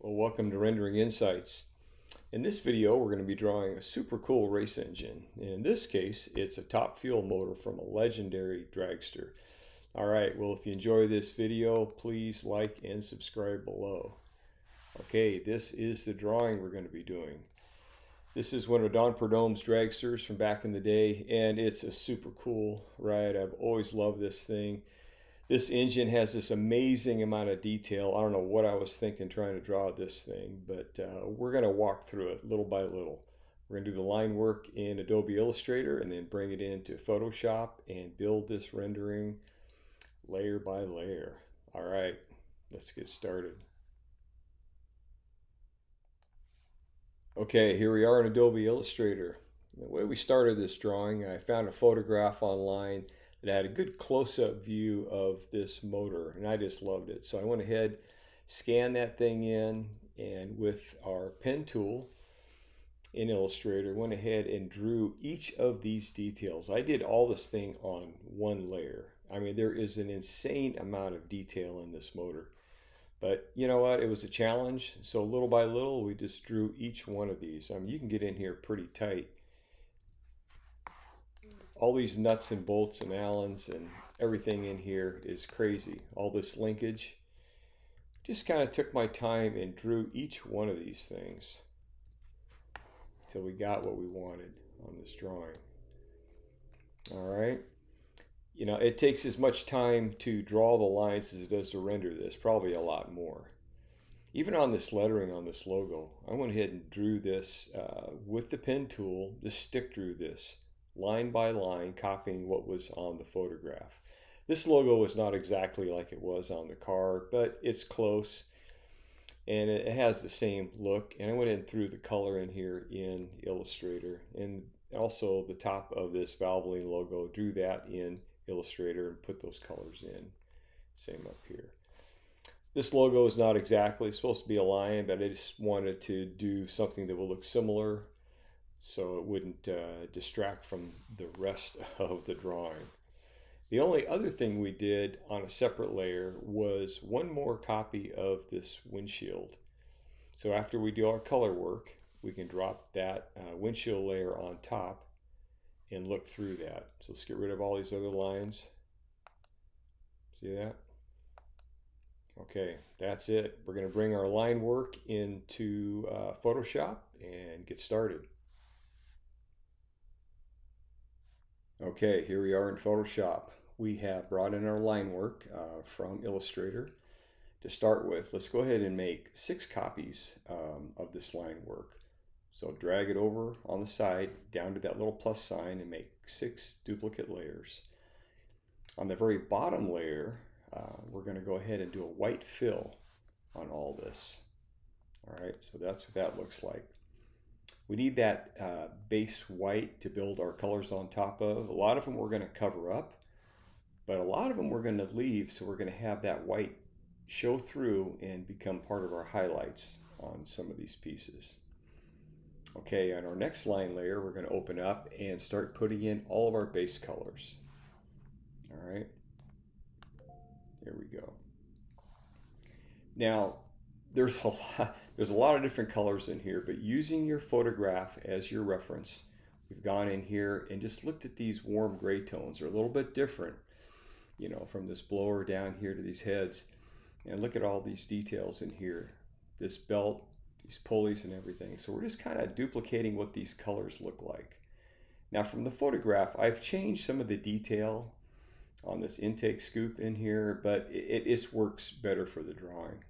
Well, welcome to Rendering Insights. In this video, we're going to be drawing a super cool race engine. And in this case, it's a top fuel motor from a legendary dragster. All right, well, if you enjoy this video, please like and subscribe below. Okay, this is the drawing we're going to be doing. This is one of Don Prudhomme's dragsters from back in the day, and it's a super cool ride. I've always loved this thing. This engine has this amazing amount of detail. I don't know what I was thinking trying to draw this thing, but we're going to walk through it little by little. We're going to do the line work in Adobe Illustrator and then bring it into Photoshop and build this rendering layer by layer. All right, let's get started. Okay, here we are in Adobe Illustrator. The way we started this drawing, I found a photograph online that had a good close-up view of this motor, and I just loved it. So I went ahead, scanned that thing in, and with our pen tool in Illustrator, went ahead and drew each of these details. I did all this thing on one layer. I mean, there is an insane amount of detail in this motor. But you know what? It was a challenge. So little by little, we just drew each one of these. I mean, you can get in here pretty tight. All these nuts and bolts and Allens and everything in here is crazy. All this linkage. Just kind of took my time and drew each one of these things until we got what we wanted on this drawing. All right. You know, it takes as much time to draw the lines as it does to render this, probably a lot more. Even on this lettering on this logo, I went ahead and drew this with the pen tool, just stick drew this line by line, copying what was on the photograph. This logo is not exactly like it was on the car, but it's close and it has the same look. And I went in and threw the color in here in Illustrator, and also the top of this Valvoline logo, drew that in Illustrator and put those colors in. Same up here. This logo is not exactly supposed to be a lion, but I just wanted to do something that will look similar so it wouldn't distract from the rest of the drawing. The only other thing we did on a separate layer was one more copy of this windshield. So after we do our color work, we can drop that windshield layer on top and look through that. So let's get rid of all these other lines. See that? Okay, that's it. We're going to bring our line work into Photoshop and get started. Okay, here we are in Photoshop. We have brought in our line work from Illustrator. To start with, let's go ahead and make 6 copies of this line work. So drag it over on the side down to that little plus sign and make 6 duplicate layers. On the very bottom layer, we're going to go ahead and do a white fill on all this. All right, so that's what that looks like. We need that base white to build our colors on top of. A lot of them we're going to cover up, but a lot of them we're going to leave, so we're going to have that white show through and become part of our highlights on some of these pieces. Okay, on our next line layer, we're going to open up and start putting in all of our base colors. All right, there we go. Now, there's a lot of different colors in here, but using your photograph as your reference, we've gone in here and just looked at these warm gray tones. They're a little bit different, you know, from this blower down here to these heads. And look at all these details in here. This belt, these pulleys and everything. So we're just kind of duplicating what these colors look like. Now from the photograph, I've changed some of the detail on this intake scoop in here, but it just works better for the drawing.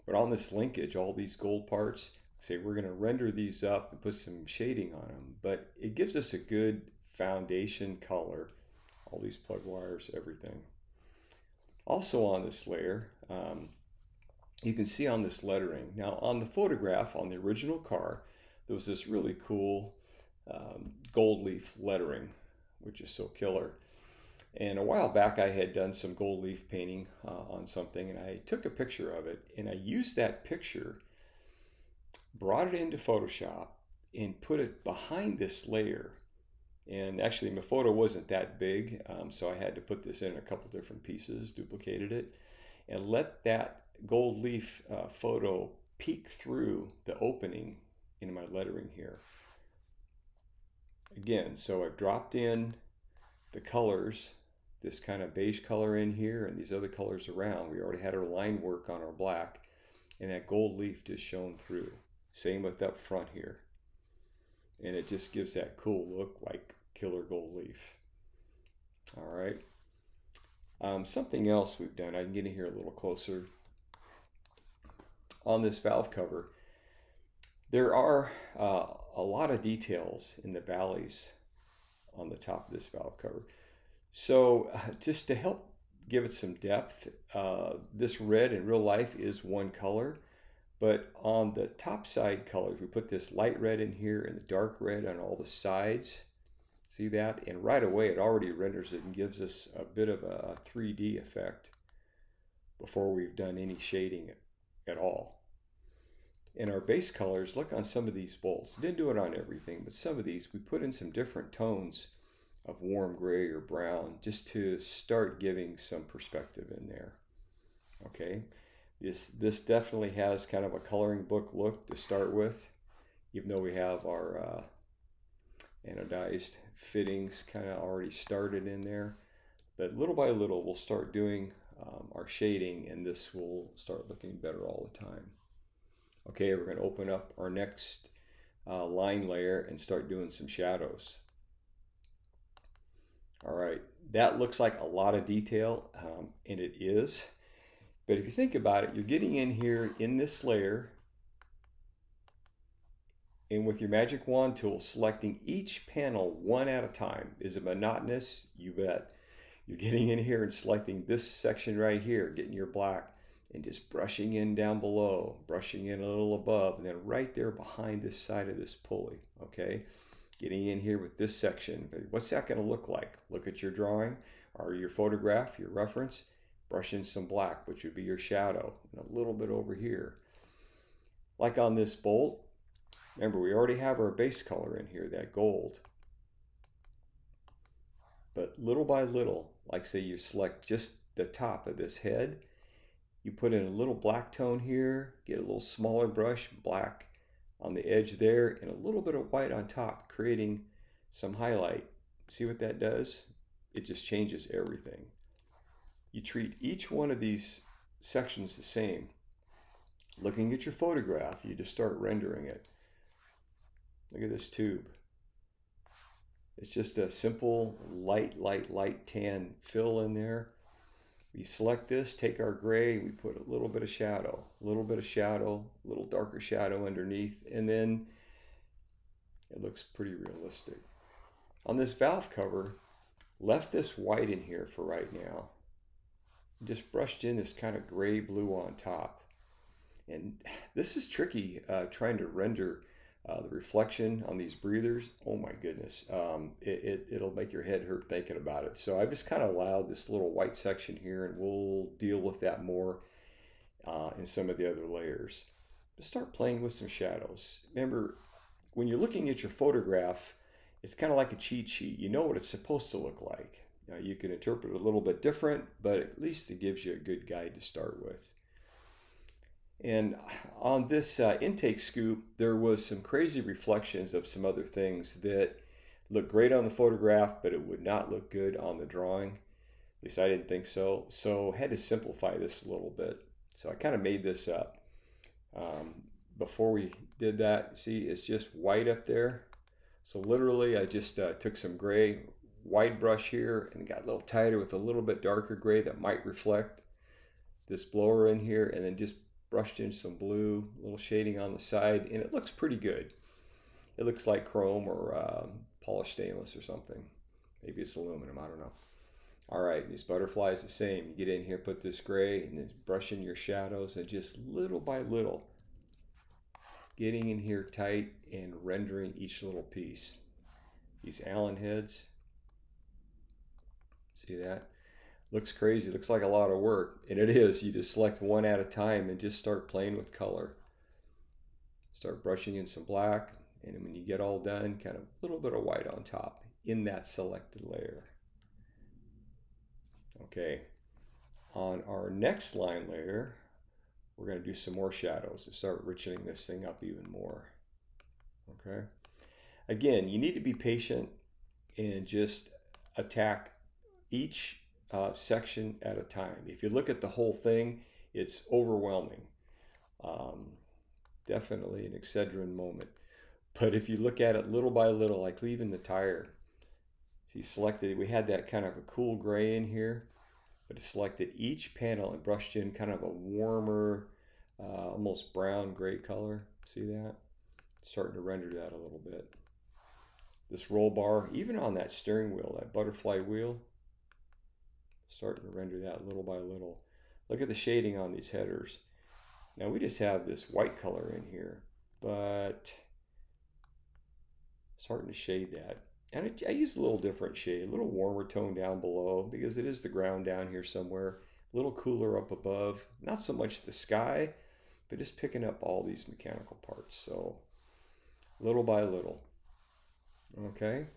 But on this linkage, all these gold parts, say we're going to render these up and put some shading on them, but it gives us a good foundation color, all these plug wires, everything. Also on this layer, you can see on this lettering. Now on the photograph, on the original car, there was this really cool gold leaf lettering, which is so killer. And a while back I had done some gold leaf painting on something, and I took a picture of it, and I used that picture, brought it into Photoshop, and put it behind this layer. And actually my photo wasn't that big, so I had to put this in a couple different pieces, duplicated it, and let that gold leaf photo peek through the opening in my lettering here. Again, so I've dropped in the colors, this kind of beige color in here and these other colors around. We already had our line work on our black, and that gold leaf just shone through. Same with up front here. And it just gives that cool look like killer gold leaf. All right. Something else we've done, I can get in here a little closer. On this valve cover, there are a lot of details in the valleys on the top of this valve cover. So just to help give it some depth, this red in real life is one color, but on the top side colors, we put this light red in here and the dark red on all the sides. See that? And right away it already renders it and gives us a bit of a 3D effect before we've done any shading at all. In our base colors, look on some of these bolts. Didn't do it on everything, but some of these we put in some different tones of warm gray or brown just to start giving some perspective in there. Okay, this definitely has kind of a coloring book look to start with, even though we have our anodized fittings kind of already started in there. But little by little we'll start doing our shading, and this will start looking better all the time. Okay, we're going to open up our next line layer and start doing some shadows. All right, that looks like a lot of detail, and it is. But if you think about it, you're getting in here in this layer, and with your magic wand tool, selecting each panel one at a time. Is it monotonous? You bet. You're getting in here and selecting this section right here, getting your black, and just brushing in down below, brushing in a little above, and then right there behind this side of this pulley, okay? Getting in here with this section. What's that going to look like? Look at your drawing or your photograph, your reference, brush in some black, which would be your shadow, and a little bit over here. Like on this bolt, remember we already have our base color in here, that gold. But little by little, like say you select just the top of this head, you put in a little black tone here, get a little smaller brush, black on the edge there, and a little bit of white on top, creating some highlight. See what that does? It just changes everything. You treat each one of these sections the same. Looking at your photograph, you just start rendering it. Look at this tube. It's just a simple light tan fill in there. We select this, take our gray, we put a little bit of shadow, a little darker shadow underneath, and then it looks pretty realistic. On this valve cover, left this white in here for right now. Just brushed in this kind of gray blue on top. And this is tricky, trying to render the reflection on these breathers. Oh my goodness, it'll make your head hurt thinking about it. So I've just kind of allowed this little white section here, and we'll deal with that more in some of the other layers. Just start playing with some shadows. Remember, when you're looking at your photograph, it's kind of like a cheat sheet. You know what it's supposed to look like. Now, you can interpret it a little bit different, but at least it gives you a good guide to start with. And on this intake scoop, there was some crazy reflections of some other things that look great on the photograph, but it would not look good on the drawing. At least I didn't think so. So I had to simplify this a little bit. So I kind of made this up. Before we did that, see, it's just white up there. So literally I just took some gray, wide brush here, and got a little tighter with a little bit darker gray that might reflect this blower in here, and then just brushed in some blue, a little shading on the side, and it looks pretty good. It looks like chrome or polished stainless or something. Maybe it's aluminum, I don't know. All right, these butterflies the same. You get in here, put this gray, and then brush in your shadows, and just little by little, getting in here tight and rendering each little piece. These Allen heads, see that? Looks crazy, looks like a lot of work, and it is. You just select one at a time and just start playing with color. Start brushing in some black, and when you get all done, kind of a little bit of white on top in that selected layer. Okay, on our next line layer, we're going to do some more shadows and start richening this thing up even more. Okay. Again, you need to be patient and just attack each section at a time. If you look at the whole thing, it's overwhelming. Definitely an Excedrin moment. But if you look at it little by little, like leaving the tire, see, selected, we had that kind of a cool gray in here, but it selected each panel and brushed in kind of a warmer, almost brown gray color. See that? Starting to render that a little bit. This roll bar, even on that steering wheel, that butterfly wheel, starting to render that little by little. Look at the shading on these headers. Now we just have this white color in here, but starting to shade that. And I use a little different shade, a little warmer tone down below because it is the ground down here somewhere, a little cooler up above. Not so much the sky, but just picking up all these mechanical parts. So little by little. Okay.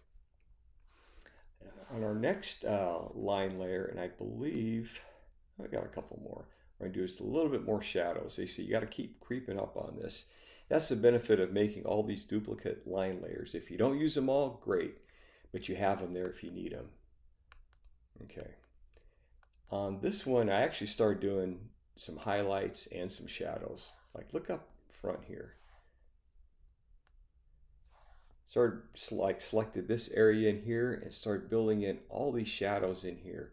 On our next line layer, and I believe I got a couple more, we're going to do just a little bit more shadows. So you see, you got to keep creeping up on this. That's the benefit of making all these duplicate line layers. If you don't use them all, great, but you have them there if you need them. Okay. On this one, I actually started doing some highlights and some shadows. Like look up front here. Started selected this area in here and started building in all these shadows in here.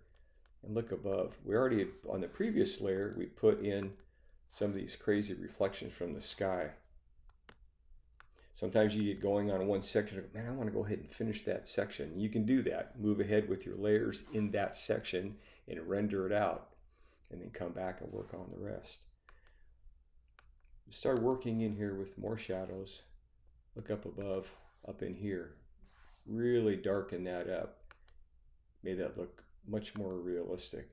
And look above. We already, on the previous layer, we put in some of these crazy reflections from the sky. Sometimes you get going on one section, man, I want to go ahead and finish that section. You can do that. Move ahead with your layers in that section and render it out. And then come back and work on the rest. Start working in here with more shadows. Look up above, up in here. Really darken that up. Made that look much more realistic.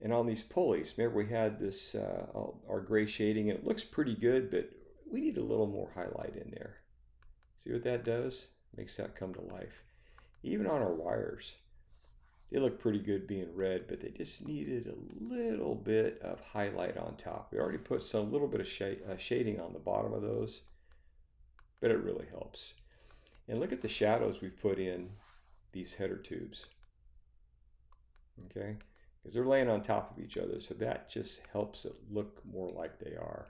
And on these pulleys, remember we had this, our gray shading, and it looks pretty good, but we need a little more highlight in there. See what that does? Makes that come to life. Even on our wires, they look pretty good being red, but they just needed a little bit of highlight on top. We already put a little bit of shading on the bottom of those, but it really helps. And look at the shadows we've put in these header tubes. Okay, because they're laying on top of each other, so that just helps it look more like they are.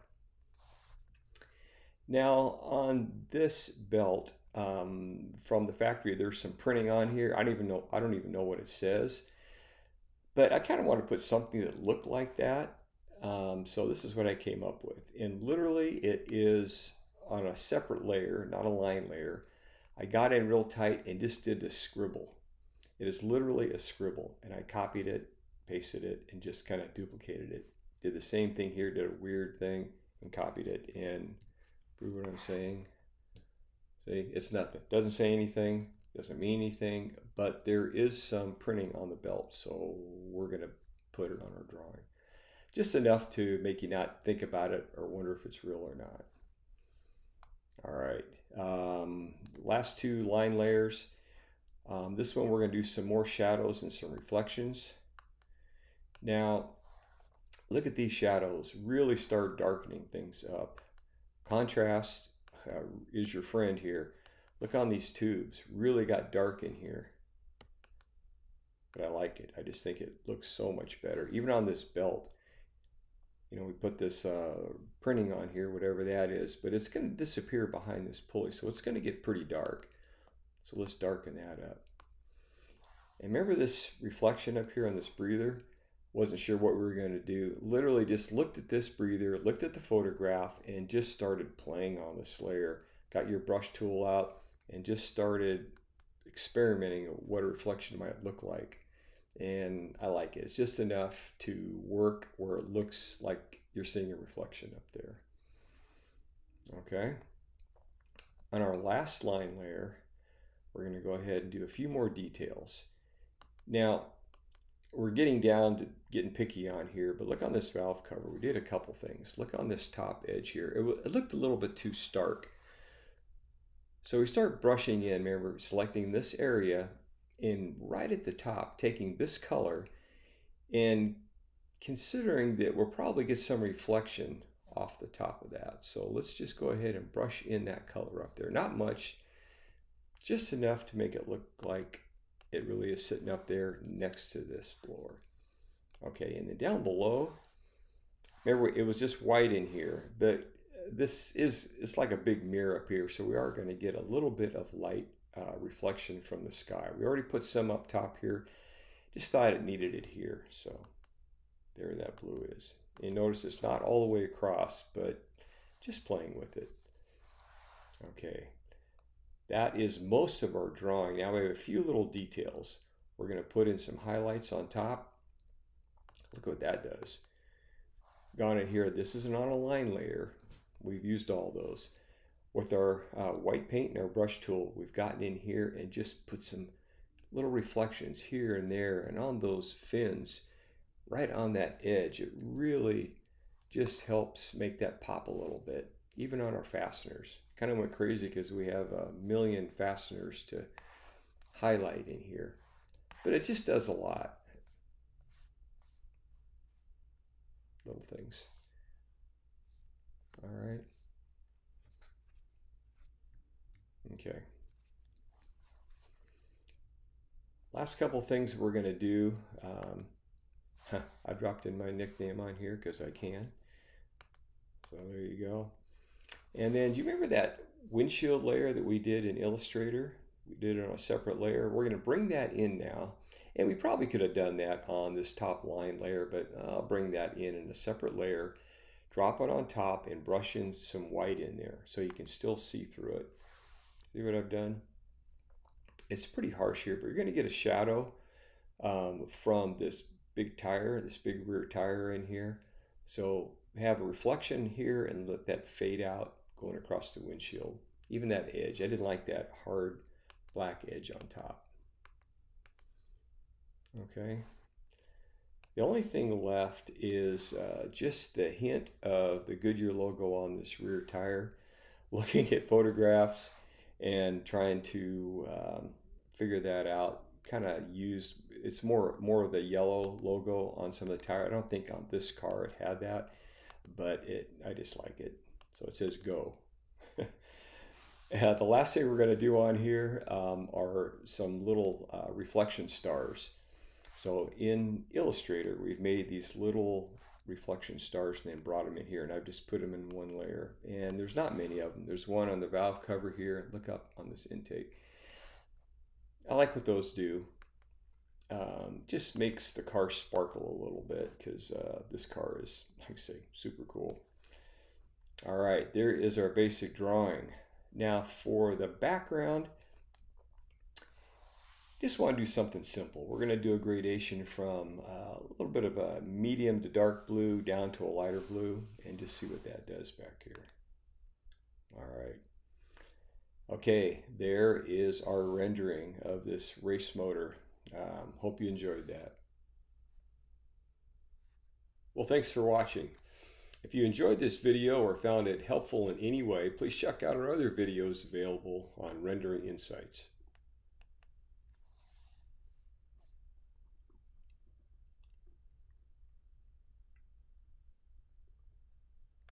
Now on this belt from the factory, there's some printing on here. I don't even know what it says, but I kind of want to put something that looked like that. So this is what I came up with, and literally it is on a separate layer, not a line layer. I got in real tight and just did a scribble. It is literally a scribble, and I copied it, pasted it, and just kind of duplicated it. Did the same thing here, did a weird thing, and copied it, and prove what I'm saying. See, it's nothing. Doesn't say anything, doesn't mean anything, but there is some printing on the belt, so we're going to put it on our drawing. Just enough to make you not think about it or wonder if it's real or not. All right, last two line layers. This one we're going to do some more shadows and some reflections. Now, look at these shadows. Really start darkening things up. Contrast is your friend here. Look on these tubes. Really got dark in here. But I like it. I just think it looks so much better. Even on this belt. You know, we put this printing on here, whatever that is, but it's going to disappear behind this pulley. So it's going to get pretty dark. So let's darken that up. And remember this reflection up here on this breather? Wasn't sure what we were going to do. Literally just looked at this breather, looked at the photograph, and just started playing on this layer. Got your brush tool out and just started experimenting what a reflection might look like. And I like it. It's just enough to work where it looks like you're seeing a reflection up there. Okay. On our last line layer, we're going to go ahead and do a few more details. Now, we're getting down to getting picky on here, but look on this valve cover. We did a couple things. Look on this top edge here. It looked a little bit too stark. So we start brushing in, remember, selecting this area and right at the top, taking this color and considering that we'll probably get some reflection off the top of that. So let's just go ahead and brush in that color up there. Not much, just enough to make it look like it really is sitting up there next to this blower. Okay, and then down below, remember it was just white in here, but it's like a big mirror up here, so we are going to get a little bit of light reflection from the sky. We already put some up top here, just thought it needed it here, so there that blue is. And notice it's not all the way across, but just playing with it. Okay, that is most of our drawing. Now we have a few little details. We're going to put in some highlights on top. Look what that does. Gone in here, this isn't on a line layer. We've used all those. With our white paint and our brush tool, we've gotten in here and just put some little reflections here and there, and on those fins, right on that edge. It really just helps make that pop a little bit, even on our fasteners. Kind of went crazy because we have a million fasteners to highlight in here, but it just does a lot. Little things. All right. Okay. Last couple things we're going to do. I dropped in my nickname on here because I can. So there you go. And then do you remember that windshield layer that we did in Illustrator? We did it on a separate layer. We're going to bring that in now. And we probably could have done that on this top line layer, but I'll bring that in a separate layer, drop it on top, and brush in some white in there so you can still see through it. See what I've done? It's pretty harsh here, but you're going to get a shadow from this big tire, this big rear tire in here. So have a reflection here and let that fade out going across the windshield. Even that edge, I didn't like that hard black edge on top. Okay. The only thing left is just the hint of the Goodyear logo on this rear tire. Looking at photographs and trying to figure that out. Kind of used, it's more of the yellow logo on some of the tire. I don't think on this car it had that, but I just like it. So it says go. The last thing we're going to do on here are some little reflection stars. So in Illustrator, we've made these little reflection stars and then brought them in here, and I've just put them in one layer. And there's not many of them. There's one on the valve cover here. Look up on this intake. I like what those do. Just makes the car sparkle a little bit because this car is, like I say, super cool. All right, there is our basic drawing. Now for the background, just want to do something simple. We're going to do a gradation from a little bit of a medium to dark blue down to a lighter blue and just see what that does back here. All right. Okay, there is our rendering of this race motor. Hope you enjoyed that. Well, thanks for watching. If you enjoyed this video or found it helpful in any way, please check out our other videos available on Rendering Insights.